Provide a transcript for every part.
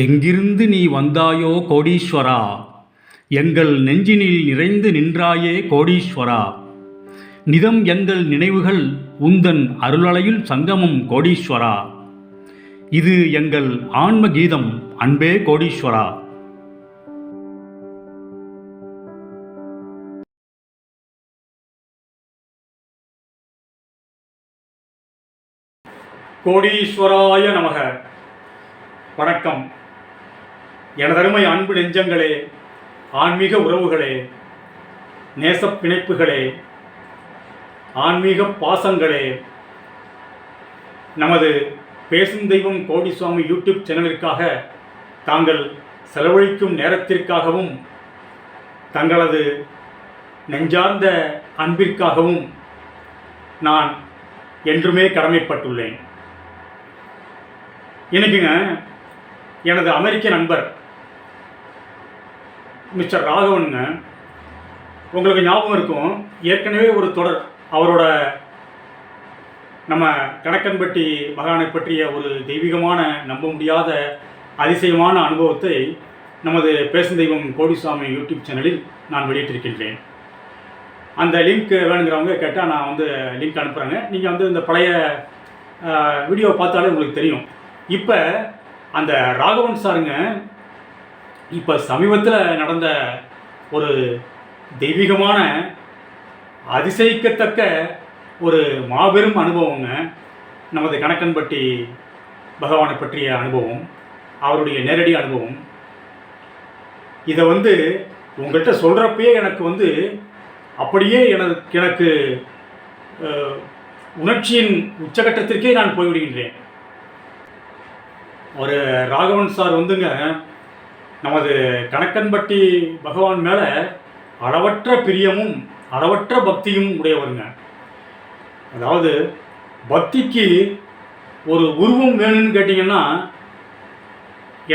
எங்கிருந்து நீ வந்தாயோ கோடீஸ்வரா, எங்கள் நெஞ்சினில் நிறைந்து நின்றாயே கோடீஸ்வரா. நிதம் எங்கள் நினைவுகள் உந்தன் அருளலையில் சங்கமம் கோடீஸ்வரா. இது எங்கள் ஆன்ம கீதம் அன்பே கோடீஸ்வரா. கோடீஸ்வராய நமக. வணக்கம். எனதருமை அன்பு நெஞ்சங்களே, ஆன்மீக உறவுகளே, நேசப் பிணைப்புகளே, ஆன்மீக பாசங்களே, நமது பேசும் தெய்வம் கோடிசுவாமி யூடியூப் சேனலிற்காக தாங்கள் செலவழிக்கும் நேரத்திற்காகவும் தங்களது நெஞ்சார்ந்த அன்பிற்காகவும் நான் என்றுமே கடமைப்பட்டுள்ளேன். எனக்குங்க எனது அமெரிக்க நண்பர் மிஸ்டர் ராகவனுங்க, உங்களுக்கு ஞாபகம் இருக்கும், ஏற்கனவே ஒரு தொடர் அவரோட நம்ம கணக்கன்பட்டி மகானை பற்றிய ஒரு தெய்வீகமான நம்ப முடியாத அதிசயமான அனுபவத்தை நமது பேசும் தெய்வம் கோடிசுவாமி யூடியூப் சேனலில் நான் வெளியிட்டிருக்கின்றேன். அந்த லிங்க் வேணுங்கிறவங்க கேட்டால் நான் லிங்க் அனுப்புகிறேங்க. நீங்கள் இந்த பழைய வீடியோவை பார்த்தாலே உங்களுக்கு தெரியும். இப்போ அந்த ராகவன் சாருங்க இப்போ சமீபத்தில் நடந்த ஒரு தெய்வீகமான அதிசயிக்கத்தக்க ஒரு மாபெரும் அனுபவங்க, நமது கணக்கன்பட்டி பகவானை பற்றிய அனுபவம், அவருடைய நேரடி அனுபவம். இதை உங்கள்கிட்ட சொல்கிறப்பயே எனக்கு அப்படியே எனக்கு உணர்ச்சியின் உச்சகட்டத்திற்கே நான் போய்விடுகின்றேன். ஒரு ராகவன் சார் நமது கணக்கன்பட்டி பகவான் மேலே அளவற்ற பிரியமும் அளவற்ற பக்தியும் உடையவருங்க. அதாவது பக்திக்கு ஒரு உருவம் வேணும்னு கேட்டிங்கன்னா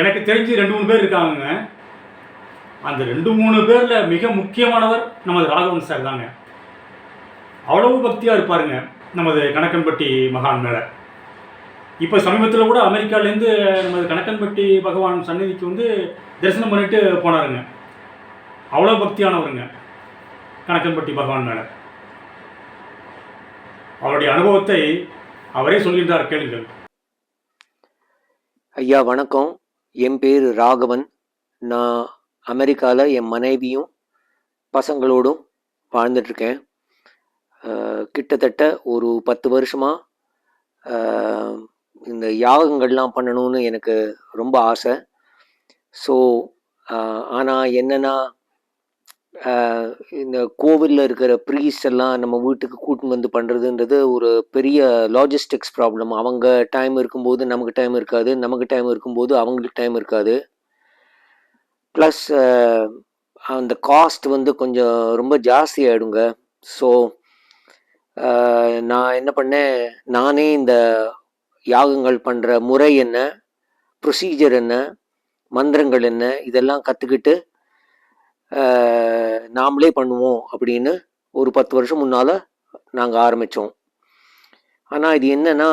எனக்கு தெரிஞ்சு 2-3 பேர் இருக்காங்க. அந்த 2-3 பேரில் மிக முக்கியமானவர் நமது ராகவன் சார் தாங்க. அவ்வளவு பக்தியாக இருப்பாருங்க நமது கணக்கன்பட்டி மகான் மேலே. இப்போ சமீபத்தில் கூட அமெரிக்காவிலேருந்து நமது கணக்கன்பட்டி பகவான் சந்நிதிக்கு தரிசனம் பண்ணிட்டு போனாருங்க. அவ்வளோ பக்தியானவருங்க கணக்கன்பட்டி பகவான் மேலே. அவருடைய அனுபவத்தை அவரே சொல்கின்றார், கேளுங்கள். ஐயா வணக்கம். என் பேர் ராகவன். நான் அமெரிக்காவில் என் மனைவியும் பசங்களோடும் வாழ்ந்துட்டுருக்கேன். கிட்டத்தட்ட ஒரு 10 வருஷமாக இந்த யாகங்கள்லாம் பண்ணணும்னு எனக்கு ரொம்ப ஆசை. ஸோ ஆனால் என்னென்னா, இந்த கோவிலில் இருக்கிற ப்ரீஸ்ட் எல்லாம் நம்ம வீட்டுக்கு கூட்டின்னு பண்ணுறதுன்றது ஒரு பெரிய லாஜிஸ்டிக்ஸ் ப்ராப்ளம். அவங்க டைம் இருக்கும்போது நமக்கு டைம் இருக்காது, நமக்கு டைம் இருக்கும்போது அவங்களுக்கு டைம் இருக்காது. ப்ளஸ் அந்த காஸ்ட் கொஞ்சம் ரொம்ப ஜாஸ்தி ஆகிடுங்க. ஸோ நான் என்ன பண்ணேன், நானே இந்த யாகங்கள் பண்ணுற முறை என்ன, ப்ரொசீஜர் என்ன, மந்திரங்கள் என்ன, இதெல்லாம் கற்றுக்கிட்டு நாமளே பண்ணுவோம் அப்படின்னு ஒரு 10 வருஷம் முன்னால் நாங்கள் ஆரம்பித்தோம். ஆனால் இது என்னென்னா,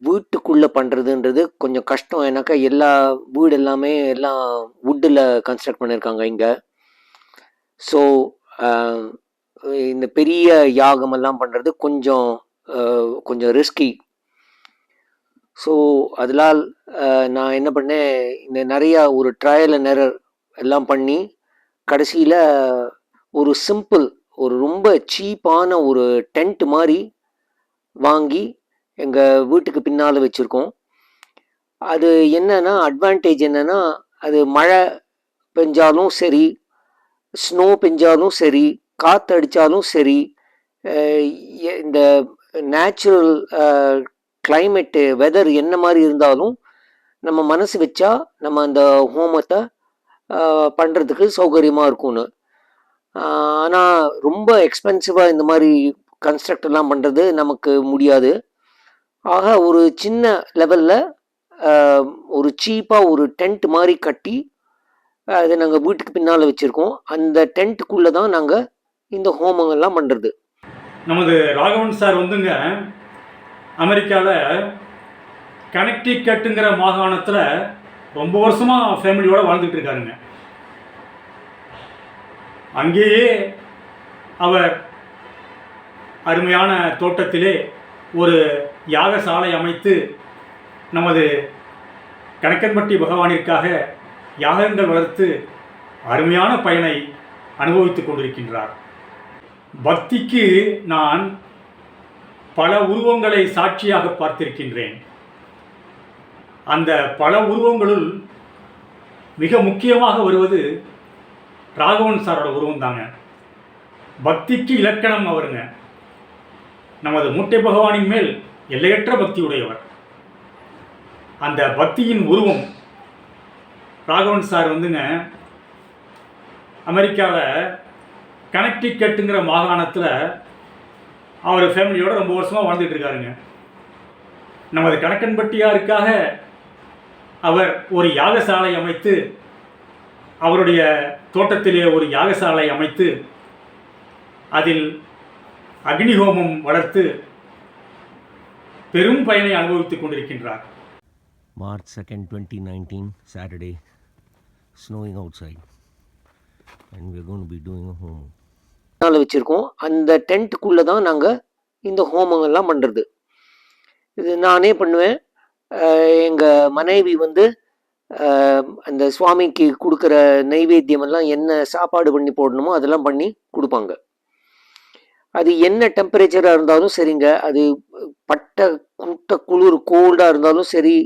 வீட்டுக்குள்ளே பண்ணுறதுன்றது கொஞ்சம் கஷ்டம். ஏன்னாக்கா வீடு எல்லாமே எல்லாம் வுட்டில் கன்ஸ்ட்ரக்ட் பண்ணியிருக்காங்க இங்கே. ஸோ இந்த பெரிய யாகமெல்லாம் பண்ணுறது கொஞ்சம் ரிஸ்கி. ஸோ அதனால் நான் என்ன பண்ணேன், இந்த நிறையா ஒரு ட்ரையல் அண்ட் எரர் எல்லாம் பண்ணி கடைசியில் ஒரு சிம்பிள், ஒரு ரொம்ப சீப்பான ஒரு டென்ட் மாதிரி வாங்கி எங்கள் வீட்டுக்கு பின்னால் வச்சுருக்கோம். அது என்னன்னா, அட்வான்டேஜ் என்னென்னா, அது மழை பெஞ்சாலும் சரி, ஸ்னோ பெஞ்சாலும் சரி, காற்று அடித்தாலும் சரி, இந்த நேச்சுரல் கிளைமேட்டு வெதர் என்ன மாதிரி இருந்தாலும் நம்ம மனசு வச்சா நம்ம அந்த ஹோமத்தை பண்ணுறதுக்கு சௌகரியமாக இருக்கும்னு. ஆனால் ரொம்ப எக்ஸ்பென்சிவாக இந்த மாதிரி கன்ஸ்ட்ரக்ட் எல்லாம் பண்ணுறது நமக்கு முடியாது. ஆக ஒரு சின்ன லெவலில் ஒரு சீப்பாக ஒரு டென்ட் மாதிரி கட்டி அதை நாங்கள் வீட்டுக்கு பின்னால் வச்சுருக்கோம். அந்த டென்ட்டுக்குள்ளே தான் நாங்கள் இந்த ஹோமங்கள்லாம் பண்ணுறது. நமது ராகவன் சார் அமெரிக்காவில் கனெக்டிகட்டுங்கிற மாகாணத்தில் ரொம்ப வருஷமாக ஃபேமிலியோடு வாழ்ந்துட்டு இருக்காருங்க. அங்கேயே அவர் அருமையான தோட்டத்திலே ஒரு யாகசாலை அமைத்து நமது கணக்கன்பட்டி பகவானிற்காக யாகங்கள் வளர்த்து அருமையான பயனை அனுபவித்துக் கொண்டிருக்கின்றார். பக்திக்கு நான் பல உருவங்களை சாட்சியாக பார்த்திருக்கின்றேன். அந்த பல உருவங்களுள் மிக முக்கியமாக வருவது ராகவன் சாரோட உருவம் தாங்க. பக்திக்கு இலக்கணம் அவருங்க. நமது மூட்டை பகவானின் மேல் எல்லையற்ற பக்தி உடையவர். அந்த பக்தியின் உருவம் ராகவன் சார் வந்துங்க அமெரிக்காவில் கனெக்டிகட்டுங்கிற மாகாணத்தில் அவர் ஃபேமிலியோடு ரொம்ப வருஷமாக வாழ்ந்துட்டு இருக்காருங்க. நமது கணக்கன்பட்டியாருக்காக அவர் ஒரு யாகசாலை அமைத்து, அவருடைய தோட்டத்திலே ஒரு யாகசாலை அமைத்து அதில் அக்னிஹோமம் வளர்த்து பெரும் பயனை அனுபவித்துக் கொண்டிருக்கின்றார். March 2nd, 2019, Saturday, snowing outside, and we're going to be doing a home. வச்சுருக்கோம். அந்த டென்ட்டுக்குள்ளே தான் நாங்கள் இந்த ஹோமங்கள்லாம் பண்ணுறது. இது நானே பண்ணுவேன். எங்கள் மனைவி வந்து அந்த சுவாமிக்கு கொடுக்குற நைவேத்தியமெல்லாம் என்ன சாப்பாடு பண்ணி போடணுமோ அதெல்லாம் பண்ணி கொடுப்பாங்க. அது என்ன டெம்பரேச்சராக இருந்தாலும் சரிங்க, அது பட்ட குட்ட குளிர் கோல்டாக இருந்தாலும் சரி,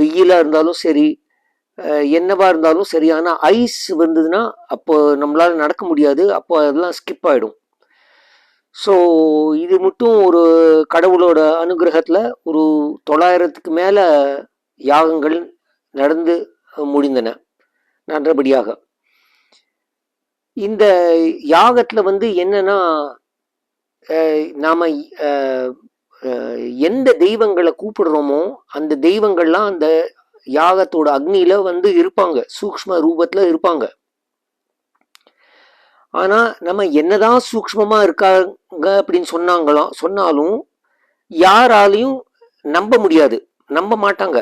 வெயிலாக இருந்தாலும் சரி, என்னவா இருந்தாலும் சரி. ஆனால் ஐஸ் வந்ததுன்னா அப்போ நம்மளால் நடக்க முடியாது, அப்போ அதெல்லாம் ஸ்கிப் ஆகிடும். ஸோ இது மட்டும் ஒரு கடவுளோட அனுகிரகத்தில் ஒரு 900க்கு மேலே யாகங்கள் நடந்து முடிந்தன நல்லபடியாக. இந்த யாகத்தில் வந்து என்னன்னா, நாம் எந்த தெய்வங்களை கூப்பிடுறோமோ அந்த தெய்வங்கள்லாம் அந்த யாகத்தோட அக்னியில வந்து இருப்பாங்க, சூக்ஷ்ம ரூபத்தில் இருப்பாங்க. ஆனால் நம்ம என்னதான் சூக்ஷ்மமாக இருக்காங்க அப்படின்னு சொன்னாலும் யாராலையும் நம்ப முடியாது, நம்ப மாட்டாங்க.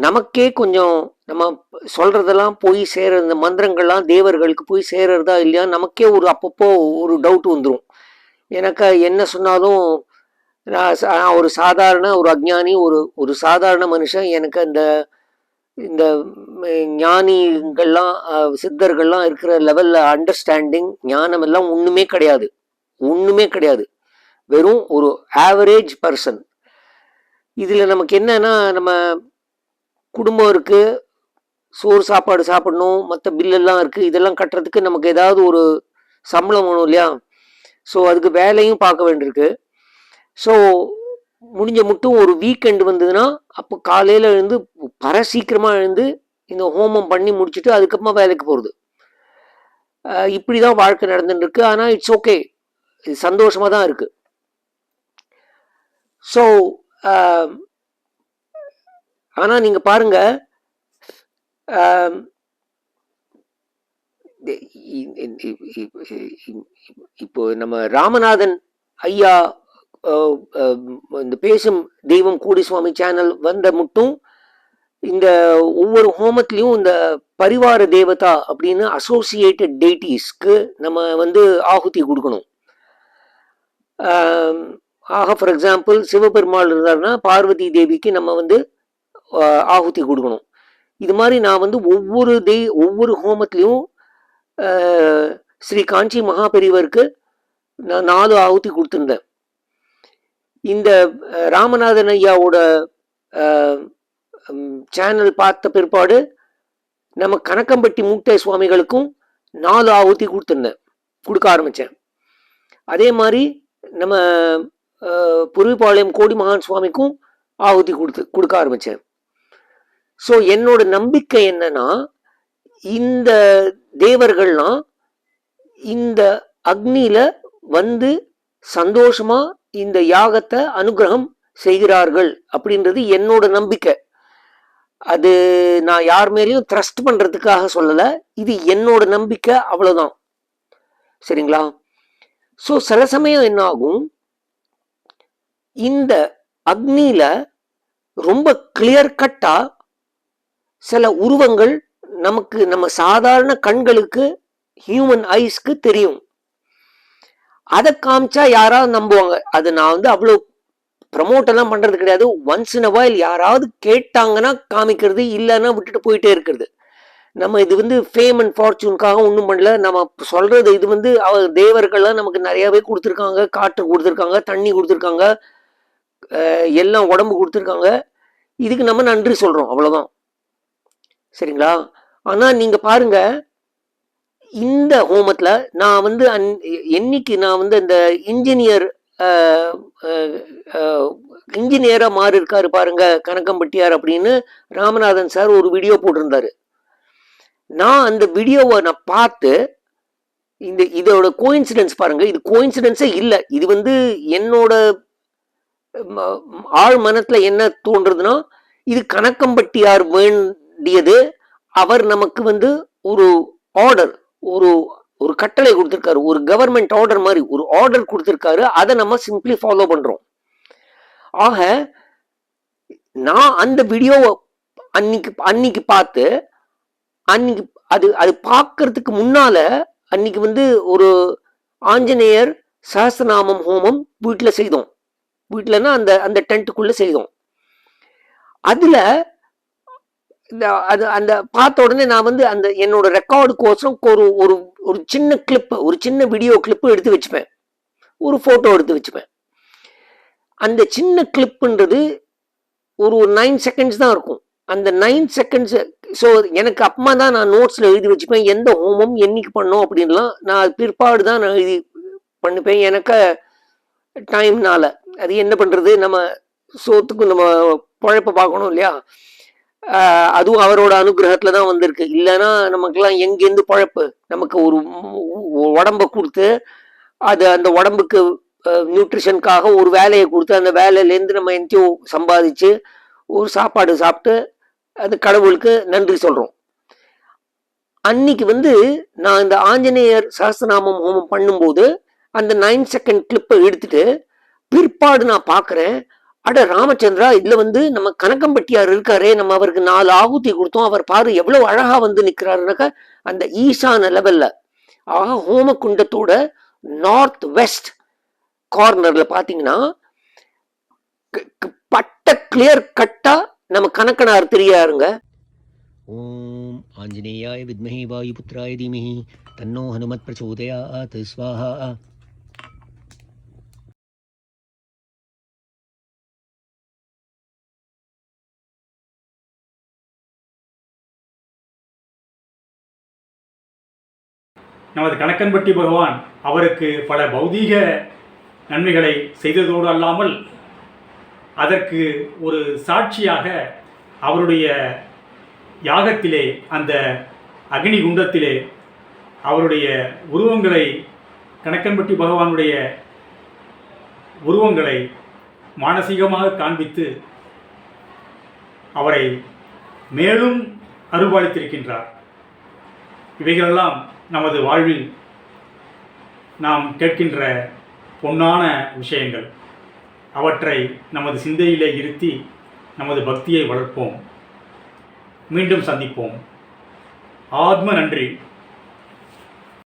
நமக்கே கொஞ்சம் நம்ம சொல்றதெல்லாம் போய் சேர, இந்த மந்திரங்கள்லாம் தேவர்களுக்கு போய் சேரறதா இல்லையா, நமக்கே ஒரு அப்பப்போ ஒரு டவுட் வந்துடும். எனக்கு என்ன சொன்னாலும் நான் ஒரு சாதாரண ஒரு அஞ்ஞானி, ஒரு சாதாரண மனுஷன். எனக்கு இந்த ஞானிகள்லாம் சித்தர்கள்லாம் இருக்கிற லெவலில் அண்டர்ஸ்டாண்டிங் ஞானம் எல்லாம் ஒன்றுமே கிடையாது. வெறும் ஒரு ஆவரேஜ் பர்சன். இதில் நமக்கு என்னன்னா, நம்ம குடும்பம் இருக்குது, சோறு சாப்பாடு சாப்பிடணும், மற்ற பில்லெல்லாம் இருக்குது, இதெல்லாம் கட்டுறதுக்கு நமக்கு ஏதாவது ஒரு சம்பளம் வேணும் இல்லையா. ஸோ அதுக்கு வேலையும் பார்க்க வேண்டியிருக்கு. ஸோ முடிஞ்ச மட்டும் ஒரு வீக்கெண்டு வந்ததுன்னா அப்போ காலையில் எழுந்து சீக்கிரமாக எழுந்து இந்த ஹோமம் பண்ணி முடிச்சுட்டு அதுக்கப்புறமா வேலைக்கு போகிறது. இப்படி தான் வாழ்க்கை நடந்துட்டு இருக்கு. ஆனால் இட்ஸ் ஓகே, இது சந்தோஷமாக தான் இருக்குது. ஸோ ஆனால் நீங்கள் பாருங்க, இப்போ நம்ம ராமநாதன் ஐயா இந்த பேசும் தெய்வம் கூடி சுவாமி சேனல் வந்த மட்டும் இந்த ஒவ்வொரு ஹோமத்திலையும் இந்த பரிவார தேவதா அப்படின்னு அசோசியேட்டட் டெய்டிஸ்க்கு நம்ம வந்து ஆகுதி கொடுக்கணும். ஃபார் எக்ஸாம்பிள் சிவபெருமாள் இருந்தாருன்னா பார்வதி தேவிக்கு நம்ம வந்து ஆகுதி கொடுக்கணும். இது மாதிரி நான் வந்து ஒவ்வொரு ஹோமத்திலையும் ஸ்ரீ காஞ்சி மகாபெரிவருக்கு நான் 4 ஆகுதி கொடுத்துருந்தேன். இந்த ராமநாதன் ஐயாவோட சேனல் பார்த்த பிற்பாடு நம்ம கணக்கம்பட்டி மூட்டை சுவாமிகளுக்கும் 4 ஆகுதி கொடுக்க ஆரம்பித்தேன். அதே மாதிரி நம்ம புருவிபாளையம் கோடி மகான் சுவாமிக்கும் ஆகுதி கொடுக்க ஆரம்பித்தேன். ஸோ என்னோட நம்பிக்கை என்னன்னா, இந்த தேவர்கள்லாம் இந்த அக்னியில வந்து சந்தோஷமா இந்த யாகத்தை அனுகிரகம் செய்கிறார்கள் அப்படின்றது என்னோட நம்பிக்கை. அது நான் யார் மேலேயும் ட்ரஸ்ட் பண்றதுக்காக சொல்லலை, இது என்னோட நம்பிக்கை, அவ்வளோதான். சரிங்களா? ஸோ சில சமயம் என்ன ஆகும், இந்த அக்னியில ரொம்ப கிளியர் கட்டாக சில உருவங்கள் நமக்கு நம்ம சாதாரண கண்களுக்கு ஹியூமன் ஐஸ்க்கு தெரியும். அதை காமிச்சா யாராவது நம்புவாங்க. அது நான் வந்து அவ்வளோ ப்ரமோட் எல்லாம் பண்றது கிடையாது. ஒன்ஸ் இன் அ வைல் யாராவது கேட்டாங்கன்னா காமிக்கிறது, இல்லைன்னா விட்டுட்டு போயிட்டே இருக்கிறது. நம்ம இது வந்து ஃபேம் அண்ட் ஃபார்ச்சூனுக்காக ஒன்றும் பண்ணல. நம்ம சொல்றது இது வந்து தேவர்கள்லாம் நமக்கு நிறையவே கொடுத்துருக்காங்க. காற்று கொடுத்துருக்காங்க, தண்ணி கொடுத்துருக்காங்க, எல்லாம் உடம்பு கொடுத்துருக்காங்க. இதுக்கு நம்ம நன்றி சொல்றோம், அவ்வளவுதான். சரிங்களா? ஆனா நீங்க பாருங்க, இந்த ஹோமத்துல நான் வந்து என்னைக்கு நான் வந்து இந்த இன்ஜினியரா மாறி இருக்காரு பாருங்க கனகம்பட்டியார் அப்படின்னு ராமநாதன் சார் ஒரு வீடியோ போட்டிருந்தாரு. நான் அந்த வீடியோவை நான் பார்த்து இதோட கோயின்சிடன்ஸ் பாருங்க. இது கோயின்சிடன்ஸே இல்லை. இது வந்து என்னோட ஆழ் மனத்துல என்ன தோன்றதுன்னா, இது கனகம்பட்டியார் வேண்டியது. அவர் நமக்கு வந்து ஒரு ஆர்டர், ஒரு ஒரு கட்டளை கொடுத்திருக்காரு, ஒரு கவர்மெண்ட் ஆர்டர் மாதிரி ஒரு ஆர்டர் கொடுத்திருக்காரு. அதை நம்ம சிம்பிளி ஃபாலோ பண்றோம். ஆக நான் அந்த வீடியோவை அன்னைக்கு பார்த்து அன்னைக்கு அது பார்க்கறதுக்கு முன்னால அன்னைக்கு வந்து ஒரு ஆஞ்சநேயர் சஹஸ்ரநாமம் ஹோமம் வீட்டில் செய்தோம். வீட்டிலன்னா அந்த அந்த டென்ட்டுக்குள்ள செய்தோம். அதுல அந்த பார்த்த உடனே நான் வந்து அந்த என்னோட ரெக்கார்டு கோசம் ஒரு சின்ன கிளிப், ஒரு சின்ன வீடியோ கிளிப்பு எடுத்து வச்சுப்பேன், ஒரு போட்டோ எடுத்து வச்சுப்பேன். அந்த சின்ன கிளிப்புன்றது ஒரு 9 செகண்ட்ஸ் தான் இருக்கும். அந்த 9 செகண்ட்ஸ். ஸோ எனக்கு அப்பமா தான் நான் நோட்ஸ்ல எழுதி வச்சுப்பேன், எந்த ஹோமம் என்னைக்கு பண்ணோம் அப்படின்லாம். நான் பிற்பாடு தான் நான் எழுதி பண்ணிப்பேன், எனக்கு டைம்னால. அது என்ன பண்றது, நம்ம சோத்துக்கு நம்ம பழப்ப பார்க்கணும் இல்லையா? அதுவும் அவரோட அனுகிரகத்துல தான் வந்திருக்கு. இல்லைன்னா நமக்கெல்லாம் எங்கேருந்து பழப்பு? நமக்கு ஒரு உடம்ப கொடுத்து அது அந்த உடம்புக்கு நியூட்ரிஷனுக்காக ஒரு வேலையை கொடுத்து அந்த வேலையிலேருந்து நம்ம எங்கேயோ சம்பாதிச்சு ஒரு சாப்பாடு சாப்பிட்டு அது கடவுளுக்கு நன்றி சொல்றோம். அன்னைக்கு வந்து நான் இந்த ஆஞ்சநேயர் சஹஸ்ரநாமம் ஹோமம் பண்ணும்போது அந்த 9 செகண்ட் கிளிப்பை எடுத்துட்டு பிற்பாடு நான் பார்க்குறேன், அட ராமச்சந்திரா, இதுல வந்து நம்ம கனகம்பட்டியார் இருக்காரே, நம்ம அவருக்கு 4 ஆகுதி கொடுத்தோம், அவர் பாரு எவ்வளவு அழகா வந்து நிக்கிறாருனாக்க அந்த ஈசான லெவல்ல. ஆக ஹோம குண்டத்தோட நார்த் வெஸ்ட் கார்னர்ல பாத்தீங்கன்னா பட்ட கிளியர் கட்டா நம்ம கணக்கனார் தெரியாருங்க. ஓம் ஆஞ்சநேயாய வித்மஹே வாயுபுத்ராய தீமஹி தன்னோ ஹனுமத் பிரச்சோதயாத் ஸ்வாஹா. நமது கணக்கன்பட்டி பகவான் அவருக்கு பல பௌதீக நன்மைகளை செய்ததோடு அல்லாமல் அதற்கு ஒரு சாட்சியாக அவருடைய யாகத்திலே, அந்த அக்னி குண்டத்திலே அவருடைய உருவங்களை, கணக்கன்பட்டி பகவானுடைய உருவங்களை மானசீகமாக காண்பித்து அவரை மேலும் அருள்பாலித்திருக்கின்றார். இவைகளெல்லாம் நமது வாழ்வில் நாம் கேட்கின்ற பொன்னான விஷயங்கள். அவற்றை நமது சிந்தையிலே இருத்தி நமது பக்தியை வளர்ப்போம். மீண்டும் சந்திப்போம். ஆத்ம நன்றி.